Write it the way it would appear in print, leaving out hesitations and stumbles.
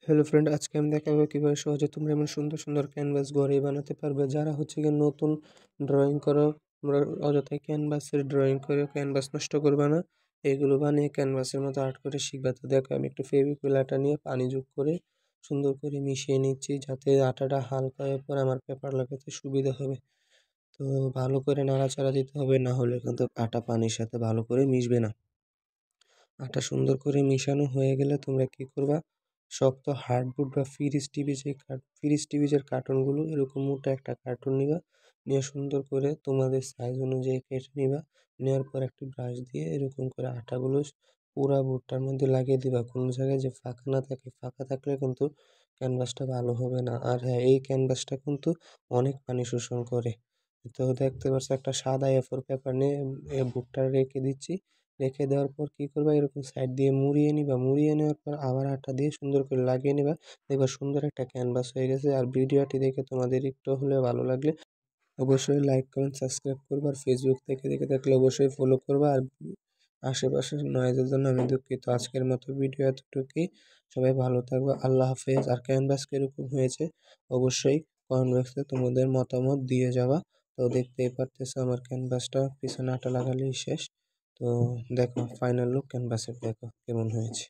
Hello friend, আজকে আমি দেখাবো কিভাবে সহজে তোমরা এমন সুন্দর সুন্দর ক্যানভাস ঘরেই বানাতে পারবে। যারা হচ্ছে গিয়ে নতুন ড্রয়িং করো, তোমরা অযথাই ক্যানভাসের ড্রয়িং করে ক্যানভাস নষ্ট করবে না। এগুলো বানিয়ে ক্যানভাসের মতো আর্ট করে শিখবে। তো দেখো, আমি একটু ফেভিকুইক আটা নিয়ে পানি যোগ করে সুন্দর করে মিশিয়ে নিচ্ছি, যাতে আটাটা হালকা হয়ে পরে আমার পেপার লাগাতে সুবিধা হবে। তো ভালো করে নাড়াচাড়া দিতে হবে, না হলে কিন্তু আটা পানির সাথে ভালো করে মিশবে না। আটা সুন্দর করে মিশানো হয়ে গেলে তোমরা কি করবা, শক্ত হার্ডবোর্ড বা ফ্রিজ টিভিজের কার্টুনগুলো এরকম মোটা একটা কার্টুন নিবা, নিয়ে সুন্দর করে তোমাদের সাইজ অনুযায়ী কেটে নিবা। নেওয়ার পর একটি ব্রাশ দিয়ে এরকম করে আটাগুলো পুরা বোর্ডটার মধ্যে লাগিয়ে দিবা। কোনো জায়গায় যে ফাঁকা না থাকে, ফাঁকা থাকলে কিন্তু ক্যানভাসটা ভালো হবে না। আর হ্যাঁ, এই ক্যানভাসটা কিন্তু অনেক পানি শোষণ করে। তো দেখতে পাচ্ছ, একটা সাদা A4 পেপার নিয়ে বোর্ডটা রেখে দিচ্ছি। রেখে দেওয়ার পর কি করবা, এরকম সাইড দিয়ে মুড়িয়ে নিবা। মুড়িয়ে নেওয়ার পর আবার আটা দিয়ে সুন্দর করে লাগিয়ে নিবা। দেখবা সুন্দর একটা ক্যানভাস হয়ে গেছে। আর ভিডিওটি দেখে তোমাদের একটু হলেও ভালো লাগলে অবশ্যই লাইক, কমেন্ট, সাবস্ক্রাইব করবা। আর ফেসবুক থেকে দেখে থাকলে অবশ্যই ফলো করবা। আর আশেপাশের নয়েজের জন্য আমি দুঃখিত। আজকের মতো ভিডিও এতটুকুই। সবাই ভালো থাকবে। আল্লাহ হাফেজ। আর ক্যানভাস কিরকম হয়েছে অবশ্যই কমেন্ট বক্সে তোমাদের মতামত দিয়ে যাবা। তো দেখতেই পারতেছো আমার ক্যানভাসটা পিছনে আটা লাগালেই শেষ। তো দেখো, ফাইনাল লুক ক্যানভাসের দেখো কেমন হয়েছে।